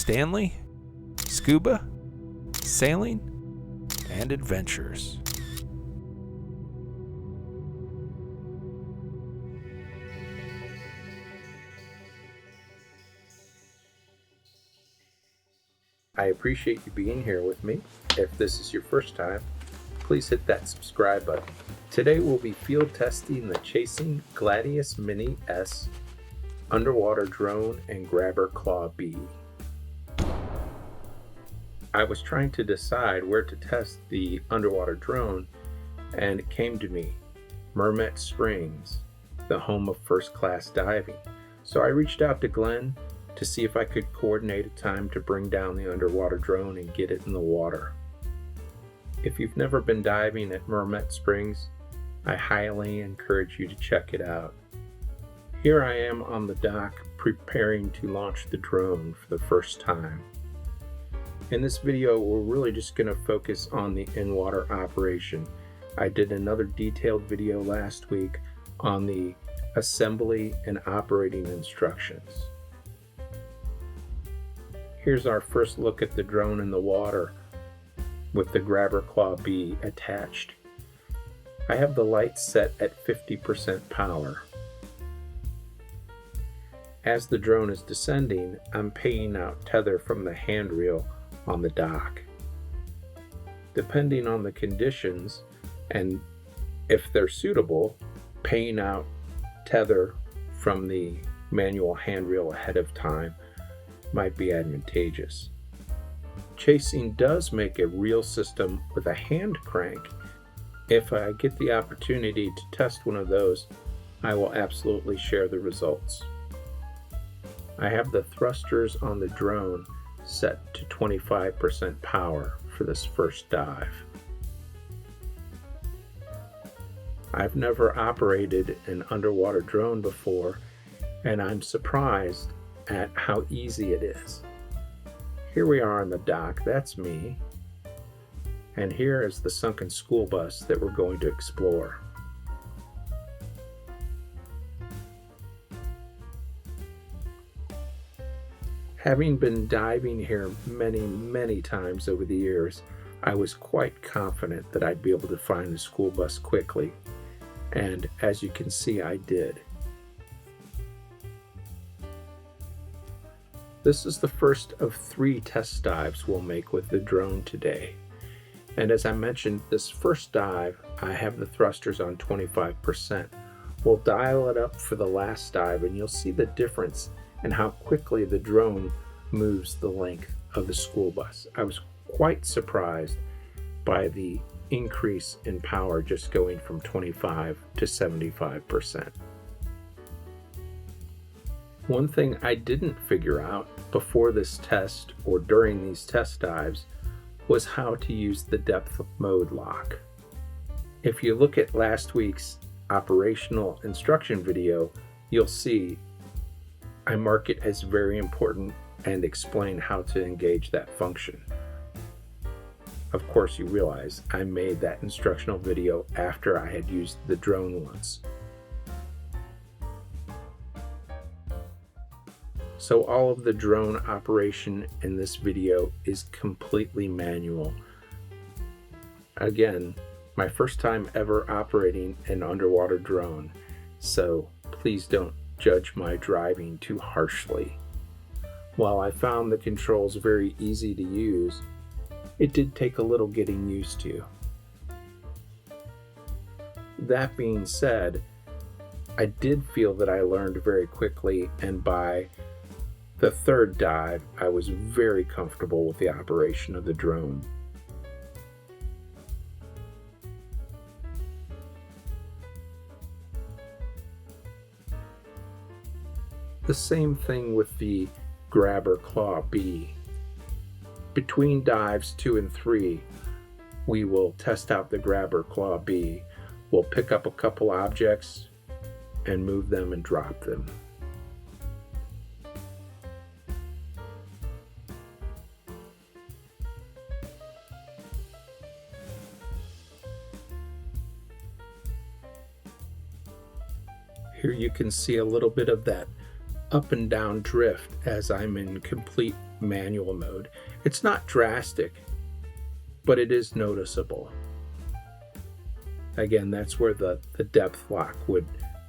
Stanley, Scuba, Sailing, and Adventures. I appreciate you being here with me. If this is your first time, please hit that subscribe button. Today we'll be field testing the Chasing Gladius Mini S underwater drone and grabber claw B. I was trying to decide where to test the underwater drone, and it came to me, Mermet Springs, the home of first-class diving. So I reached out to Glenn to see if I could coordinate a time to bring down the underwater drone and get it in the water. If you've never been diving at Mermet Springs, I highly encourage you to check it out. Here I am on the dock preparing to launch the drone for the first time. In this video, we're really just going to focus on the in-water operation. I did another detailed video last week on the assembly and operating instructions. Here's our first look at the drone in the water with the grabber claw B attached. I have the lights set at 50% power. As the drone is descending, I'm paying out tether from the handrail on the dock. Depending on the conditions and if they're suitable, paying out tether from the manual handrail ahead of time might be advantageous. Chasing does make a reel system with a hand crank. If I get the opportunity to test one of those, I will absolutely share the results. I have the thrusters on the drone set to 25% power for this first dive. I've never operated an underwater drone before, and I'm surprised at how easy it is. Here we are on the dock, that's me, and here is the sunken school bus that we're going to explore. Having been diving here many times over the years, I was quite confident that I'd be able to find the school bus quickly, and as you can see, I did. This is the first of 3 test dives we'll make with the drone today. And as I mentioned, this first dive, I have the thrusters on 25%. We'll dial it up for the last dive and you'll see the difference in how quickly the drone moves the length of the school bus. I was quite surprised by the increase in power just going from 25 to 75%. One thing I didn't figure out before this test or during these test dives was how to use the depth mode lock. If you look at last week's operational instruction video, you'll see I mark it as very important and explain how to engage that function. Of course, you realize I made that instructional video after I had used the drone once. So all of the drone operation in this video is completely manual. Again, my first time ever operating an underwater drone, so please don't judge my driving too harshly. While I found the controls very easy to use, it did take a little getting used to. That being said, I did feel that I learned very quickly, and by the third dive, I was very comfortable with the operation of the drone. The same thing with the grabber claw B. Between dives 2 and 3, we will test out the grabber claw B. We'll pick up a couple objects and move them and drop them. Here you can see a little bit of that up and down drift as I'm in complete manual mode. It's not drastic, but it is noticeable. Again, that's where the depth lock would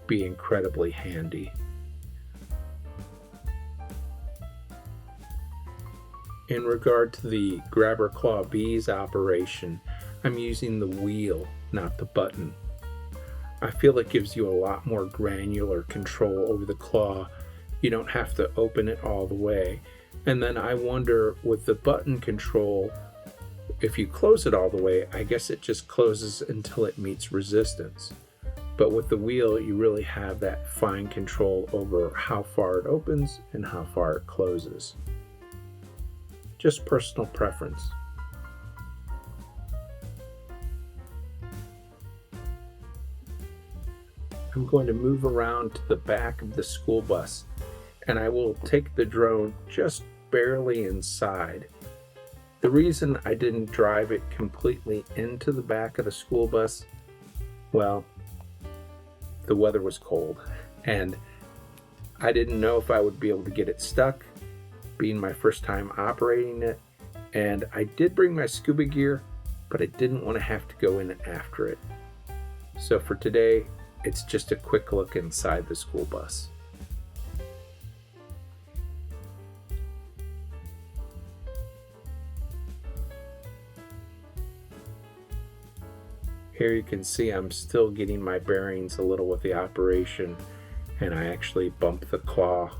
be incredibly handy. In regard to the grabber claw B's operation, I'm using the wheel, not the button. I feel it gives you a lot more granular control over the claw. You don't have to open it all the way. And then I wonder, with the button control, if you close it all the way, I guess it just closes until it meets resistance. But with the wheel, you really have that fine control over how far it opens and how far it closes. Just personal preference. I'm going to move around to the back of the school bus, and I will take the drone just barely inside. The reason I didn't drive it completely into the back of the school bus, well, the weather was cold, and I didn't know if I would be able to get it stuck, being my first time operating it, and I did bring my scuba gear, but I didn't want to have to go in after it. So for today, it's just a quick look inside the school bus. Here you can see I'm still getting my bearings a little with the operation, and I actually bumped the claw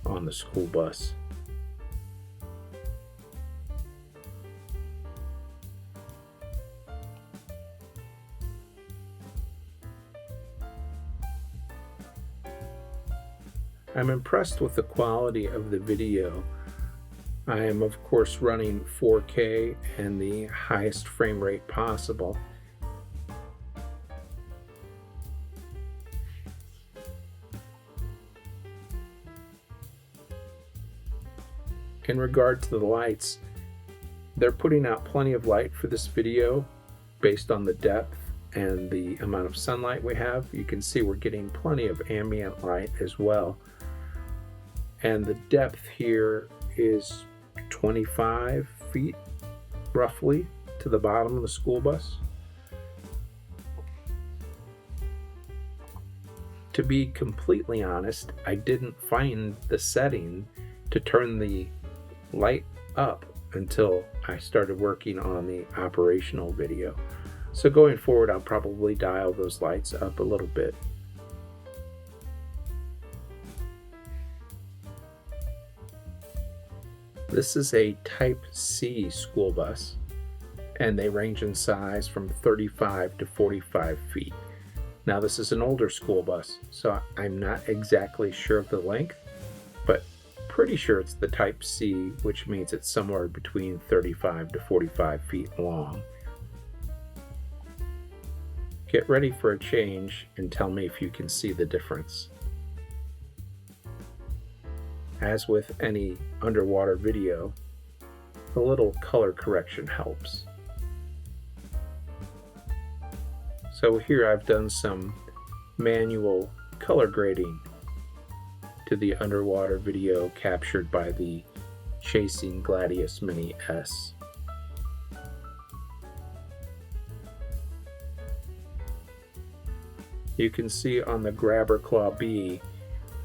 on the school bus. I'm impressed with the quality of the video. I am of course running 4K and the highest frame rate possible. In regard to the lights, they're putting out plenty of light for this video based on the depth and the amount of sunlight we have. You can see we're getting plenty of ambient light as well. And the depth here is 25 feet roughly to the bottom of the school bus. To be completely honest, I didn't find the setting to turn the light up until I started working on the operational video. So going forward, I'll probably dial those lights up a little bit. This is a Type C school bus, and they range in size from 35 to 45 feet. Now this is an older school bus, so I'm not exactly sure of the length, but pretty sure it's the Type C, which means it's somewhere between 35 to 45 feet long. Get ready for a change and tell me if you can see the difference. As with any underwater video, a little color correction helps. So here I've done some manual color grading to the underwater video captured by the Chasing Gladius Mini S. You can see on the grabber claw B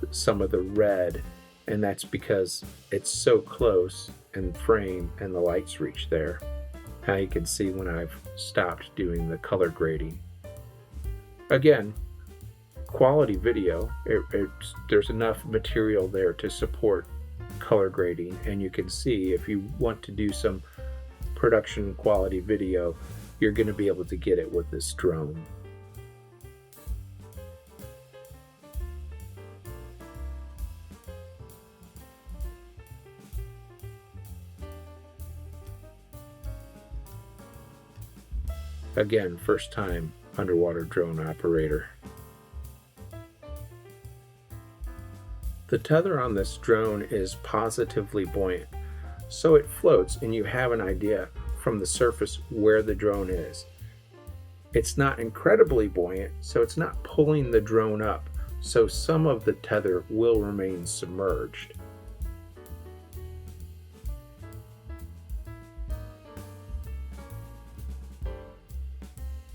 some of the red, and that's because it's so close in frame and the lights reach there. Now you can see when I've stopped doing the color grading. Again, quality video, there's enough material there to support color grading, and you can see if you want to do some production quality video, you're going to be able to get it with this drone. Again, first time underwater drone operator. The tether on this drone is positively buoyant, so it floats and you have an idea from the surface where the drone is. It's not incredibly buoyant, so it's not pulling the drone up, so some of the tether will remain submerged.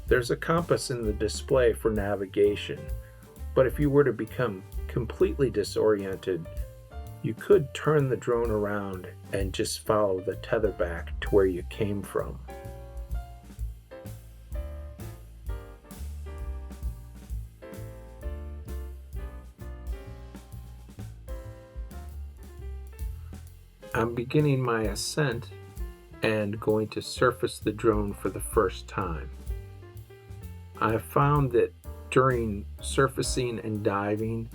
There's a compass in the display for navigation, but if you were to become completely disoriented, you could turn the drone around and just follow the tether back to where you came from. I'm beginning my ascent and going to surface the drone for the first time. I found that during surfacing and diving,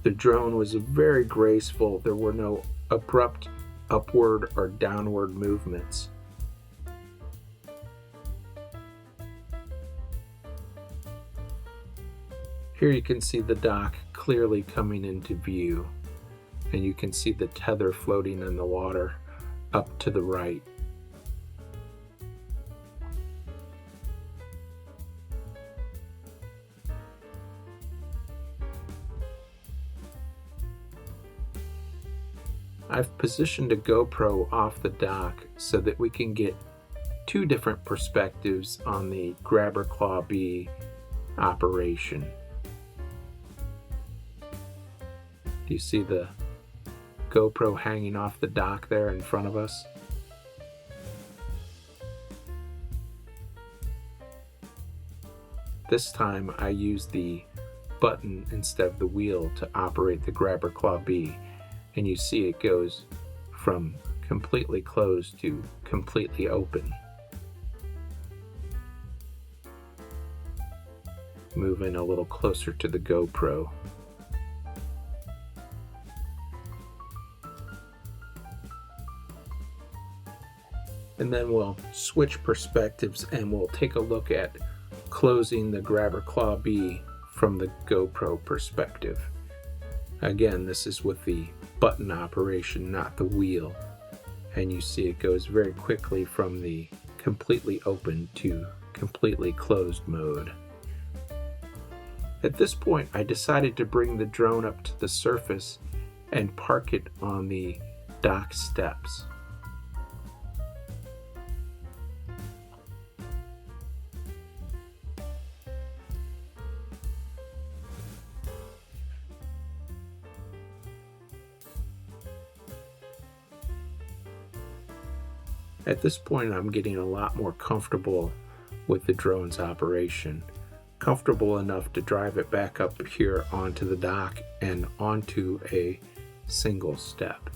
the drone was very graceful. There were no abrupt upward or downward movements. Here you can see the dock clearly coming into view, and you can see the tether floating in the water up to the right. I've positioned a GoPro off the dock so that we can get two different perspectives on the grabber claw bee operation. Do you see the GoPro hanging off the dock there in front of us? This time I used the button instead of the wheel to operate the grabber claw bee, and you see it goes from completely closed to completely open. Moving a little closer to the GoPro. And then we'll switch perspectives and we'll take a look at closing the grabber claw bee from the GoPro perspective. Again, this is with the button operation, not the wheel. And you see it goes very quickly from the completely open to completely closed mode. At this point, I decided to bring the drone up to the surface and park it on the dock steps. At this point, I'm getting a lot more comfortable with the drone's operation. Comfortable enough to drive it back up here onto the dock and onto a single step.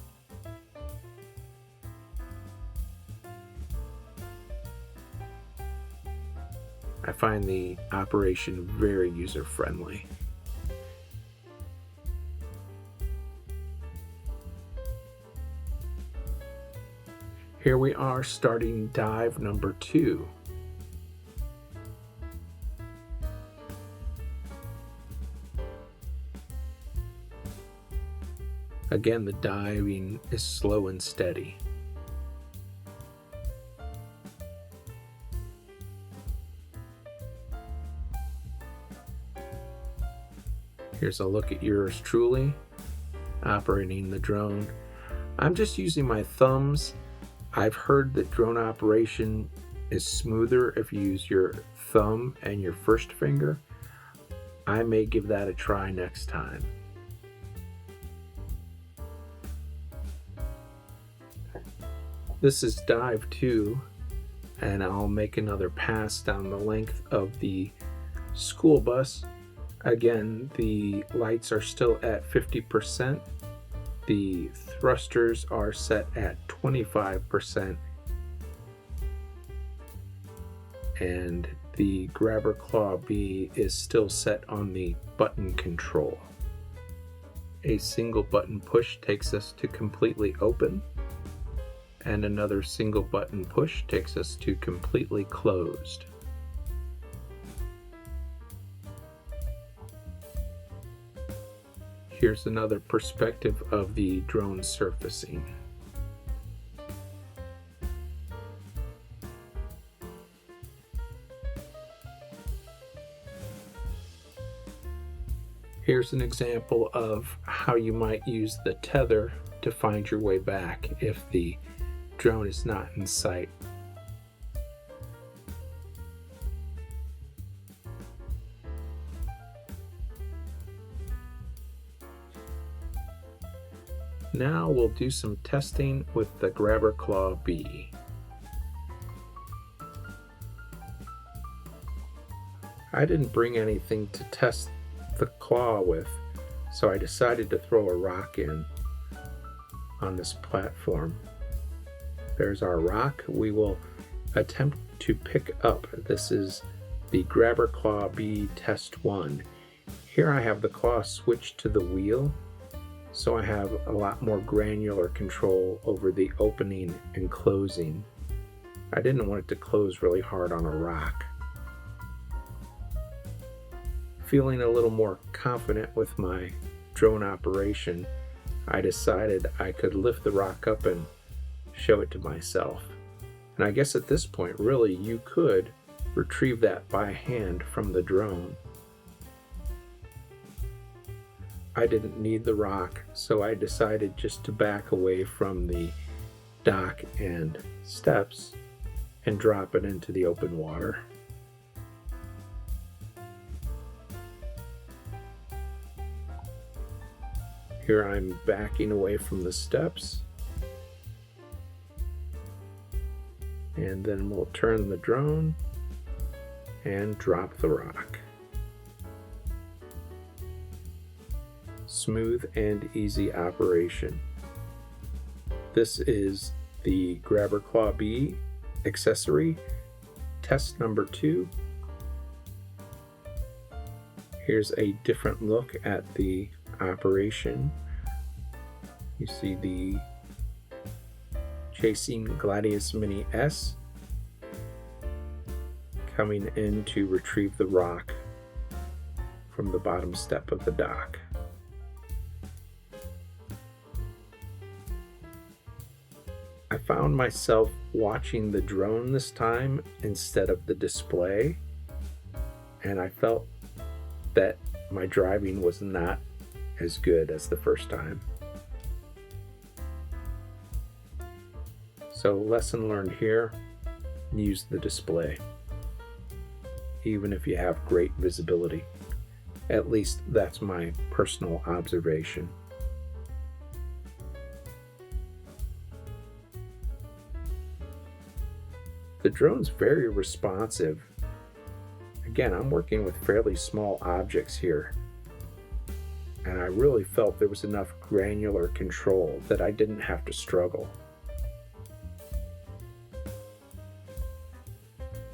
I find the operation very user-friendly. Here we are starting dive number 2. Again, the diving is slow and steady. Here's a look at yours truly, operating the drone. I'm just using my thumbs. I've heard that drone operation is smoother if you use your thumb and your first finger. I may give that a try next time. This is dive 2, and I'll make another pass down the length of the school bus. Again, the lights are still at 50%. The thrusters are set at 25%, and the grabber claw bee is still set on the button control. A single button push takes us to completely open, and another single button push takes us to completely closed. Here's another perspective of the drone surfacing. Here's an example of how you might use the tether to find your way back if the drone is not in sight. Now we'll do some testing with the Grabber Claw B. I didn't bring anything to test the claw with, so I decided to throw a rock in on this platform. There's our rock. We will attempt to pick up. This is the Grabber Claw B Test 1. Here I have the claw switched to the wheel, so I have a lot more granular control over the opening and closing. I didn't want it to close really hard on a rock. Feeling a little more confident with my drone operation, I decided I could lift the rock up and show it to myself. And I guess at this point, really, you could retrieve that by hand from the drone. I didn't need the rock, so I decided just to back away from the dock and steps and drop it into the open water. Here I'm backing away from the steps, and then we'll turn the drone and drop the rock. Smooth and easy operation. This is the Grabber Claw B accessory, test number 2. Here's a different look at the operation. You see the Chasing Gladius Mini S coming in to retrieve the rock from the bottom step of the dock. I found myself watching the drone this time instead of the display, and I felt that my driving was not as good as the first time. So lesson learned here, use the display, even if you have great visibility. At least that's my personal observation. The drone's very responsive. Again, I'm working with fairly small objects here, and I really felt there was enough granular control that I didn't have to struggle.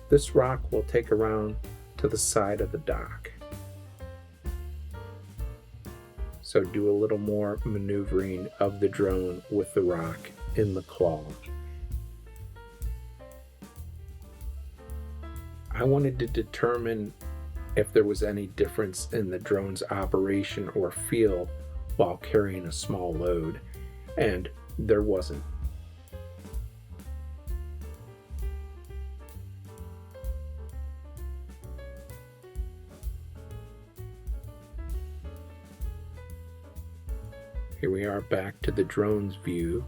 This rock will take around to the side of the dock, so do a little more maneuvering of the drone with the rock in the claw. I wanted to determine if there was any difference in the drone's operation or feel while carrying a small load, and there wasn't. Here we are back to the drone's view,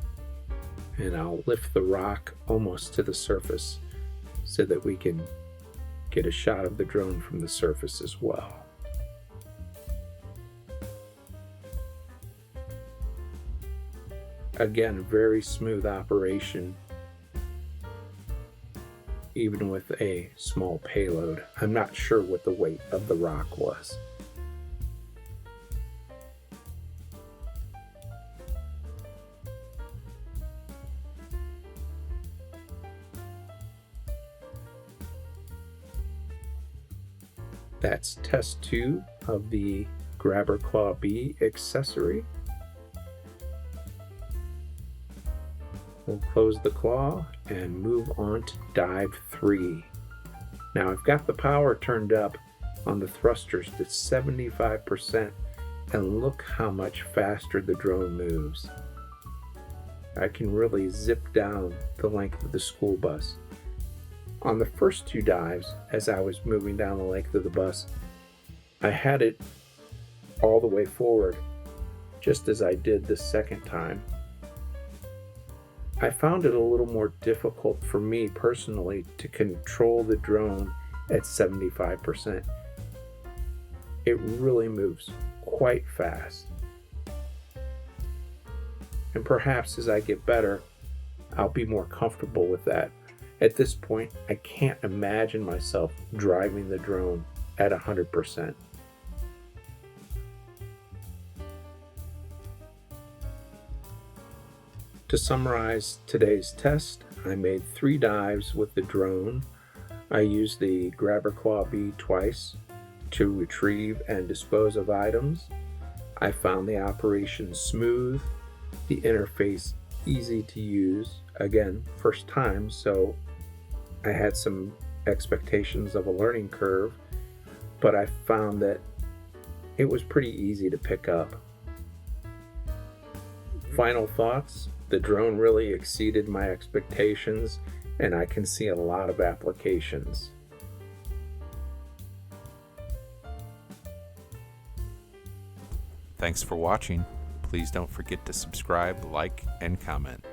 and I'll lift the rock almost to the surface so that we can get a shot of the drone from the surface as well. Again, very smooth operation, even with a small payload. I'm not sure what the weight of the rock was. That's test 2 of the Grabber Claw B accessory. We'll close the claw and move on to dive 3. Now I've got the power turned up on the thrusters to 75%, and look how much faster the drone moves. I can really zip down the length of the school bus. On the first 2 dives, as I was moving down the length of the bus, I had it all the way forward, just as I did the second time. I found it a little more difficult for me personally to control the drone at 75%. It really moves quite fast. And perhaps as I get better, I'll be more comfortable with that. At this point, I can't imagine myself driving the drone at 100%. To summarize today's test, I made 3 dives with the drone. I used the grabber claw bead twice to retrieve and dispose of items. I found the operation smooth, the interface easy to use. Again, first time, so I had some expectations of a learning curve, but I found that it was pretty easy to pick up. Final thoughts, the drone really exceeded my expectations, and I can see a lot of applications. Thanks for watching. Please don't forget to subscribe, like, and comment.